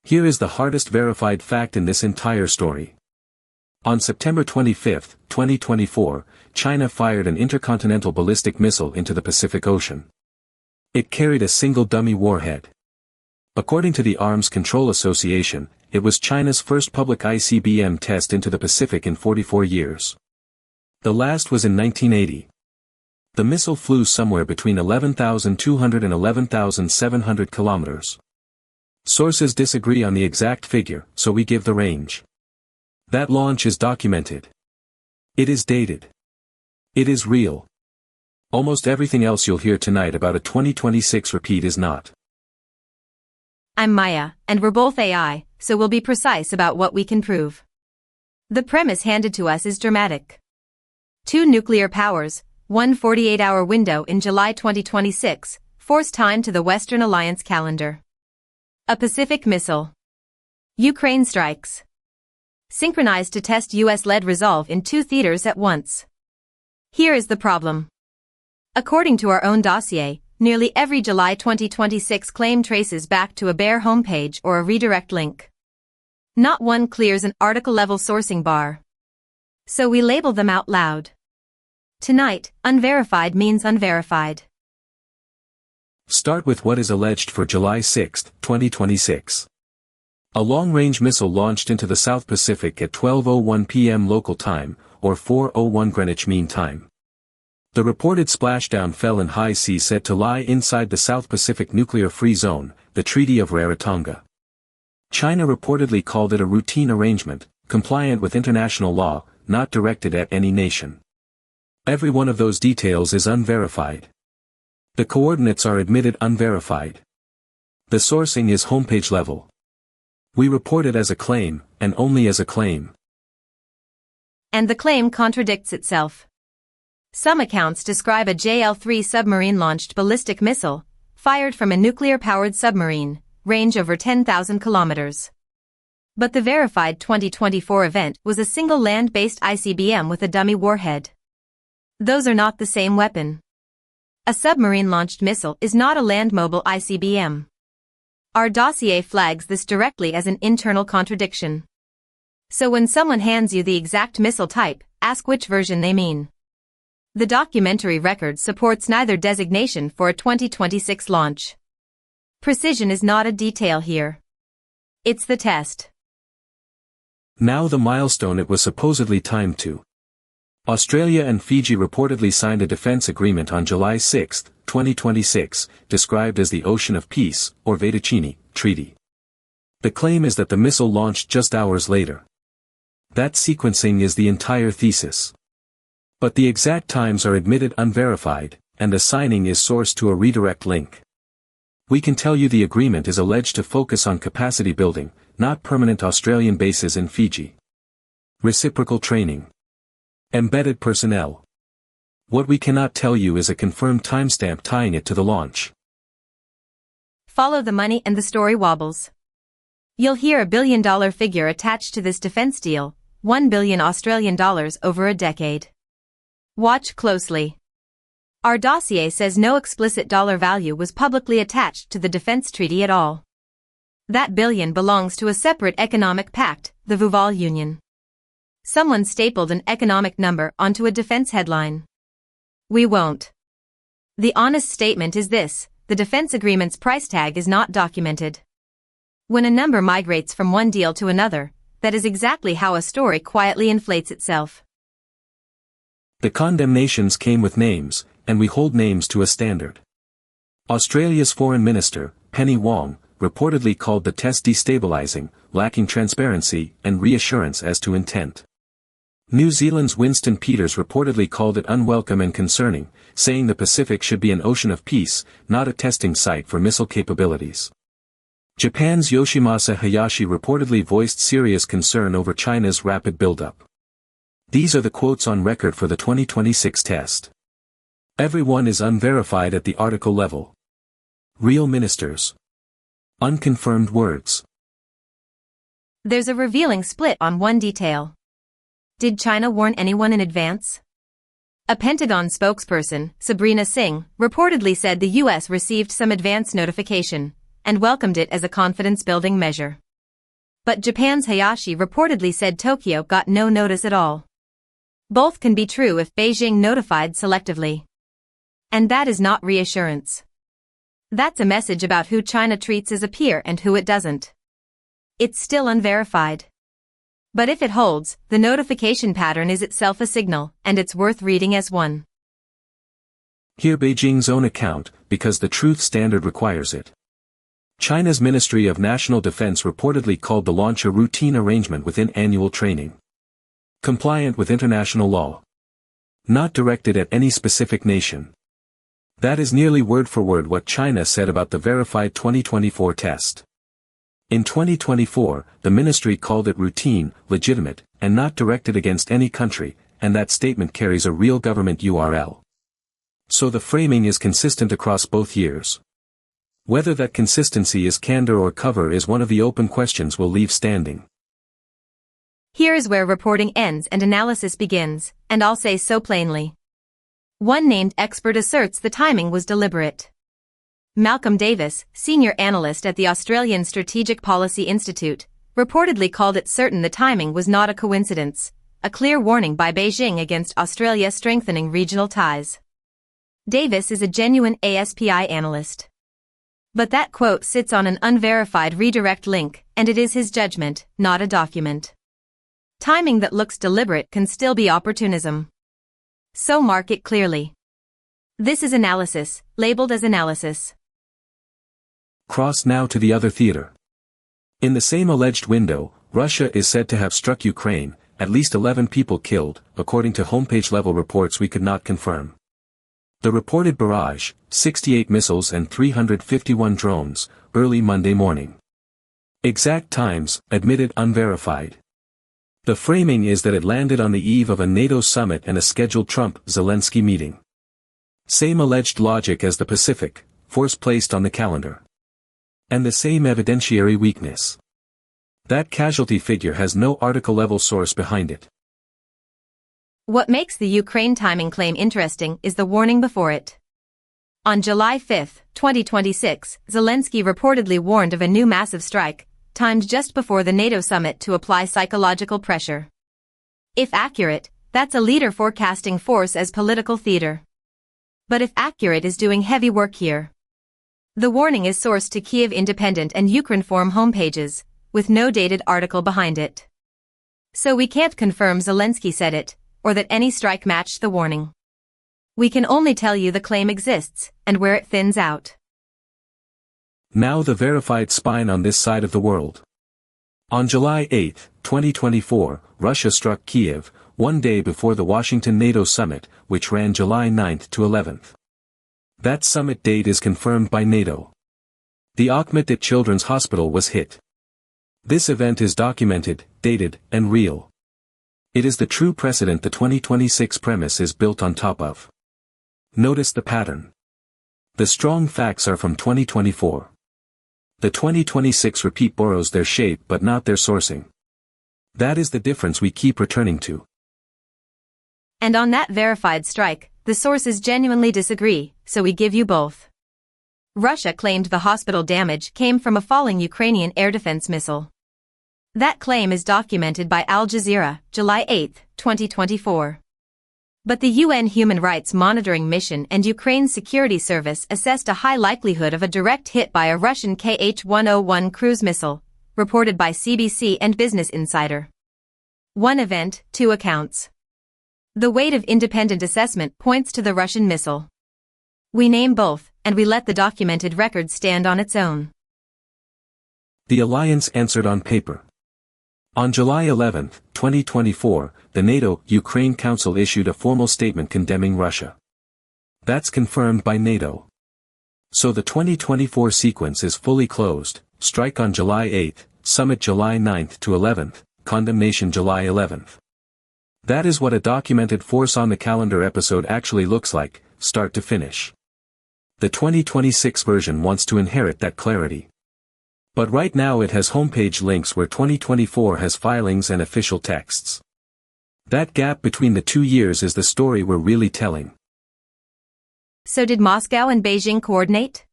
Here is the hardest verified fact in this entire story. On September 25, 2024, China fired an intercontinental ballistic missile into the Pacific Ocean. It carried a single dummy warhead. According to the Arms Control Association, it was China's first public ICBM test into the Pacific in 44 years. The last was in 1980. The missile flew somewhere between 11,200 and 11,700 kilometers. Sources disagree on the exact figure, so we give the range. That launch is documented. It is dated. It is real. Almost everything else you'll hear tonight about a 2026 repeat is not. I'm Maya, and we're both AI, so we'll be precise about what we can prove. The premise handed to us is dramatic. 2 nuclear powers, one 48-hour window in July 2026, force time to the Western Alliance calendar. A Pacific missile. Ukraine strikes. Synchronized to test US-led resolve in 2 theaters at once. Here is the problem. According to our own dossier, nearly every July 2026 claim traces back to a bare homepage or a redirect link. Not one clears an article-level sourcing bar. So we label them out loud. Tonight, unverified means unverified. Start with what is alleged for July 6, 2026. A long-range missile launched into the South Pacific at 12:01 p.m. local time, or 4:01 Greenwich Mean Time. The reported splashdown fell in high seas said to lie inside the South Pacific Nuclear-Free Zone, the Treaty of Rarotonga. China reportedly called it a routine arrangement, compliant with international law, not directed at any nation. Every one of those details is unverified. The coordinates are admitted unverified. The sourcing is homepage level. We report it as a claim, and only as a claim. And the claim contradicts itself. Some accounts describe a JL-3 submarine-launched ballistic missile, fired from a nuclear-powered submarine, range over 10,000 kilometers. But the verified 2024 event was a single land-based ICBM with a dummy warhead. Those are not the same weapon. A submarine-launched missile is not a land-mobile ICBM. Our dossier flags this directly as an internal contradiction. So when someone hands you the exact missile type, ask which version they mean. The documentary record supports neither designation for a 2026 launch. Precision is not a detail here. It's the test. Now the milestone it was supposedly timed to. Australia and Fiji reportedly signed a defense agreement on July 6, 2026, described as the Ocean of Peace, or Vedicini, Treaty. The claim is that the missile launched just hours later. That sequencing is the entire thesis. But the exact times are admitted unverified, and the signing is sourced to a redirect link. We can tell you the agreement is alleged to focus on capacity building, not permanent Australian bases in Fiji. Reciprocal training. Embedded personnel. What we cannot tell you is a confirmed timestamp tying it to the launch. Follow the money and the story wobbles. You'll hear $1 billion figure attached to this defense deal, $1 billion Australian dollars over a decade. Watch closely. Our dossier says no explicit dollar value was publicly attached to the defense treaty at all. That billion belongs to a separate economic pact, the Vuval Union. Someone stapled an economic number onto a defense headline. We won't. The honest statement is this: the defense agreement's price tag is not documented. When a number migrates from one deal to another, that is exactly how a story quietly inflates itself. The condemnations came with names, and we hold names to a standard. Australia's Foreign Minister, Penny Wong, reportedly called the test destabilizing, lacking transparency and reassurance as to intent. New Zealand's Winston Peters reportedly called it unwelcome and concerning, saying the Pacific should be an ocean of peace, not a testing site for missile capabilities. Japan's Yoshimasa Hayashi reportedly voiced serious concern over China's rapid buildup. These are the quotes on record for the 2026 test. Everyone is unverified at the article level. Real ministers. Unconfirmed words. There's a revealing split on one detail. Did China warn anyone in advance? A Pentagon spokesperson, Sabrina Singh, reportedly said the U.S. received some advance notification and welcomed it as a confidence-building measure. But Japan's Hayashi reportedly said Tokyo got no notice at all. Both can be true if Beijing notified selectively. And that is not reassurance. That's a message about who China treats as a peer and who it doesn't. It's still unverified. But if it holds, the notification pattern is itself a signal, and it's worth reading as one. Hear Beijing's own account, because the truth standard requires it. China's Ministry of National Defense reportedly called the launch a routine arrangement within annual training. Compliant with international law. Not directed at any specific nation. That is nearly word for word what China said about the verified 2024 test. In 2024, the ministry called it routine, legitimate, and not directed against any country, and that statement carries a real government URL. So the framing is consistent across both years. Whether that consistency is candor or cover is one of the open questions we'll leave standing. Here is where reporting ends and analysis begins, and I'll say so plainly. One named expert asserts the timing was deliberate. Malcolm Davis, senior analyst at the Australian Strategic Policy Institute, reportedly called it certain the timing was not a coincidence, a clear warning by Beijing against Australia strengthening regional ties. Davis is a genuine ASPI analyst. But that quote sits on an unverified redirect link, and it is his judgment, not a document. Timing that looks deliberate can still be opportunism. So mark it clearly. This is analysis, labeled as analysis. Cross now to the other theater. In the same alleged window, Russia is said to have struck Ukraine, at least 11 people killed, according to homepage-level reports we could not confirm. The reported barrage, 68 missiles and 351 drones, early Monday morning. Exact times, admitted unverified. The framing is that it landed on the eve of a NATO summit and a scheduled Trump-Zelensky meeting. Same alleged logic as the Pacific, force placed on the calendar. And the same evidentiary weakness. That casualty figure has no article-level source behind it. What makes the Ukraine timing claim interesting is the warning before it. On July 5, 2026, Zelensky reportedly warned of a new massive strike, timed just before the NATO summit to apply psychological pressure. If accurate, that's a leader forecasting force as political theater. But if accurate is doing heavy work here. The warning is sourced to Kyiv Independent and Ukrinform homepages, with no dated article behind it. So we can't confirm Zelensky said it, or that any strike matched the warning. We can only tell you the claim exists, and where it thins out. Now the verified spine on this side of the world. On July 8, 2024, Russia struck Kyiv, one day before the Washington NATO summit, which ran July 9 to 11. That summit date is confirmed by NATO. The Ahmed Children's Hospital was hit. This event is documented, dated, and real. It is the true precedent the 2026 premise is built on top of. Notice the pattern. The strong facts are from 2024. The 2026 repeat borrows their shape but not their sourcing. That is the difference we keep returning to. And on that verified strike, the sources genuinely disagree, so we give you both. Russia claimed the hospital damage came from a falling Ukrainian air defense missile. That claim is documented by Al Jazeera, July 8, 2024. But the UN Human Rights Monitoring Mission and Ukraine's security service assessed a high likelihood of a direct hit by a Russian Kh-101 cruise missile, reported by CBC and Business Insider. One event, two accounts. The weight of independent assessment points to the Russian missile. We name both, and we let the documented record stand on its own. The alliance answered on paper. On July 11, 2024, the NATO-Ukraine Council issued a formal statement condemning Russia. That's confirmed by NATO. So the 2024 sequence is fully closed: strike on July 8, summit July 9 to 11, condemnation July 11. That is what a documented force on the calendar episode actually looks like, start to finish. The 2026 version wants to inherit that clarity. But right now it has homepage links where 2024 has filings and official texts. That gap between the 2 years is the story we're really telling. So did Moscow and Beijing coordinate?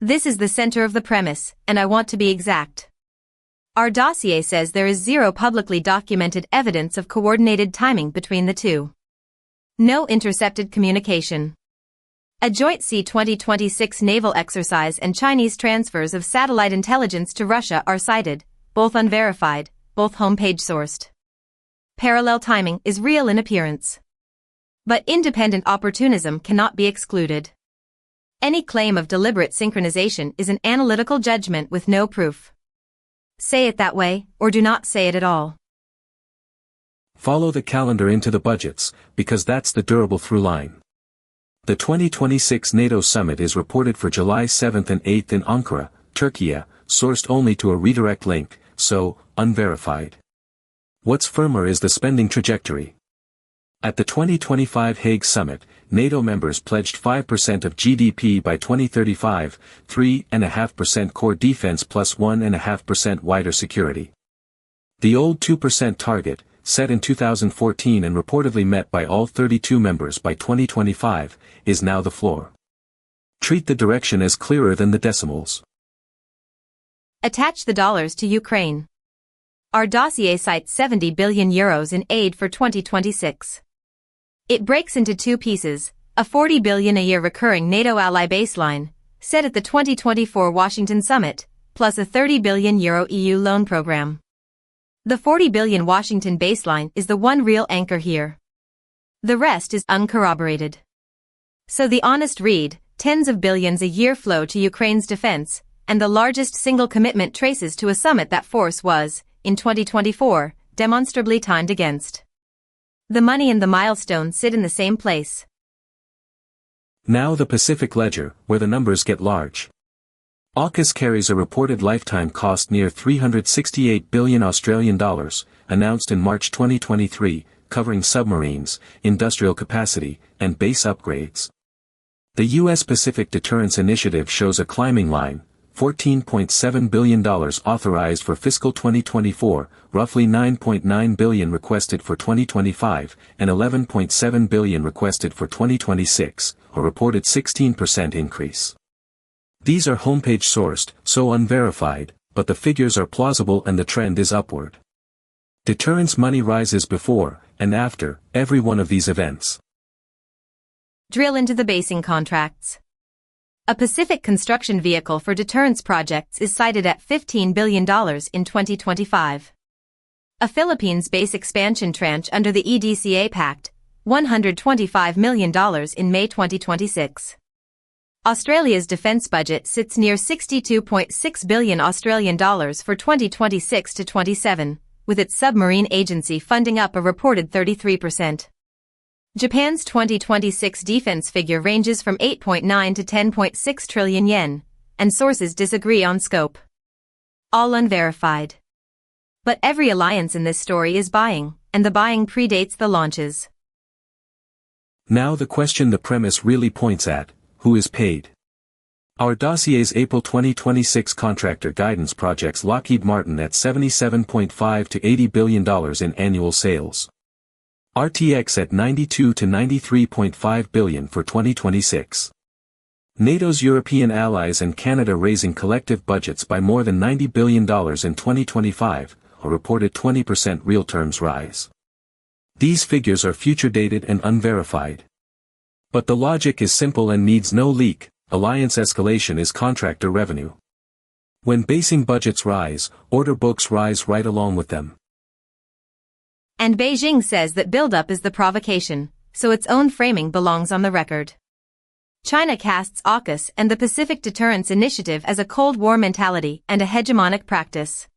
This is the center of the premise, and I want to be exact. Our dossier says there is zero publicly documented evidence of coordinated timing between the two. No intercepted communication. A joint C-2026 naval exercise and Chinese transfers of satellite intelligence to Russia are cited, both unverified, both homepage sourced. Parallel timing is real in appearance. But independent opportunism cannot be excluded. Any claim of deliberate synchronization is an analytical judgment with no proof. Say it that way, or do not say it at all. Follow the calendar into the budgets, because that's the durable through line. The 2026 NATO summit is reported for July 7th and 8th in Ankara, Turkey, sourced only to a redirect link, so, unverified. What's firmer is the spending trajectory. At the 2025 Hague summit, NATO members pledged 5% of GDP by 2035, 3.5% core defense plus 1.5% wider security. The old 2% target, set in 2014 and reportedly met by all 32 members by 2025, is now the floor. Treat the direction as clearer than the decimals. Attach the dollars to Ukraine. Our dossier cites 70 billion euros in aid for 2026. It breaks into two pieces, a 40 billion a year recurring NATO ally baseline, set at the 2024 Washington summit, plus a 30 billion euro EU loan program. The 40 billion Washington baseline is the one real anchor here. The rest is uncorroborated. So the honest read, tens of billions a year flow to Ukraine's defense, and the largest single commitment traces to a summit that force was, in 2024, demonstrably timed against. The money and the milestones sit in the same place. Now the Pacific ledger, where the numbers get large. AUKUS carries a reported lifetime cost near 368 billion Australian dollars, announced in March 2023, covering submarines, industrial capacity, and base upgrades. The U.S. Pacific Deterrence Initiative shows a climbing line, $14.7 billion authorized for fiscal 2024, roughly $9.9 billion requested for 2025, and $11.7 billion requested for 2026, a reported 16% increase. These are homepage sourced, so unverified, but the figures are plausible and the trend is upward. Deterrence money rises before, and after, every one of these events. Drill into the basing contracts. A Pacific construction vehicle for deterrence projects is cited at $15 billion in 2025. A Philippines base expansion tranche under the EDCA Pact, $125 million in May 2026. Australia's defence budget sits near 62.6 billion Australian dollars for 2026 to 27, with its submarine agency funding up a reported 33%. Japan's 2026 defense figure ranges from 8.9 to 10.6 trillion yen, and sources disagree on scope. All unverified. But every alliance in this story is buying, and the buying predates the launches. Now the question the premise really points at: who is paid? Our dossier's April 2026 contractor guidance projects Lockheed Martin at $77.5 to $80 billion in annual sales. RTX at $92 to $93.5 billion for 2026. NATO's European allies and Canada raising collective budgets by more than $90 billion in 2025, a reported 20% real terms rise. These figures are future-dated and unverified. But the logic is simple and needs no leak: alliance escalation is contractor revenue. When basing budgets rise, order books rise right along with them. And Beijing says that buildup is the provocation, so its own framing belongs on the record. China casts AUKUS and the Pacific Deterrence Initiative as a Cold War mentality and a hegemonic practice.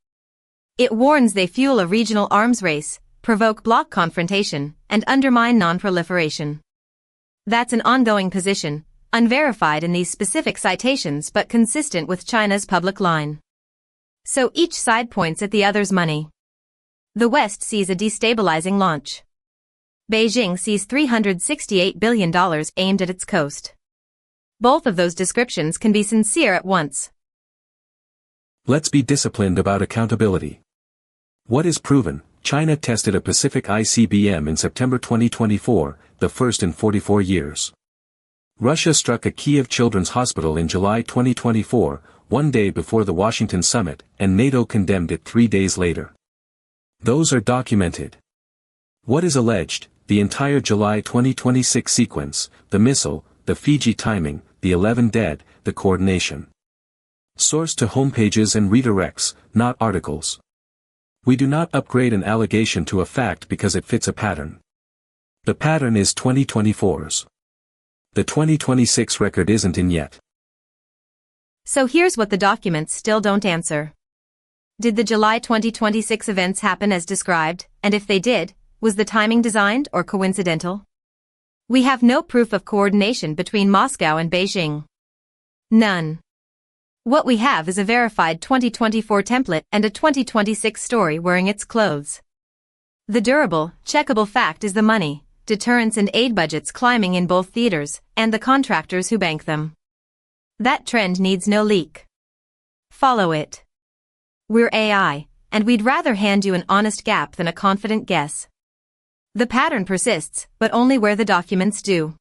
It warns they fuel a regional arms race, provoke bloc confrontation, and undermine non-proliferation. That's an ongoing position, unverified in these specific citations but consistent with China's public line. So each side points at the other's money. The West sees a destabilizing launch. Beijing sees $368 billion aimed at its coast. Both of those descriptions can be sincere at once. Let's be disciplined about accountability. What is proven? China tested a Pacific ICBM in September 2024, the first in 44 years. Russia struck a Kyiv children's hospital in July 2024, one day before the Washington summit, and NATO condemned it 3 days later. Those are documented. What is alleged? The entire July 2026 sequence, the missile, the Fiji timing, the 11 dead, the coordination. Source to homepages and redirects, not articles. We do not upgrade an allegation to a fact because it fits a pattern. The pattern is 2024's. The 2026 record isn't in yet. So here's what the documents still don't answer. Did the July 2026 events happen as described, and if they did, was the timing designed or coincidental? We have no proof of coordination between Moscow and Beijing. None. What we have is a verified 2024 template and a 2026 story wearing its clothes. The durable, checkable fact is the money, deterrence and aid budgets climbing in both theaters, and the contractors who bank them. That trend needs no leak. Follow it. We're AI, and we'd rather hand you an honest gap than a confident guess. The pattern persists, but only where the documents do.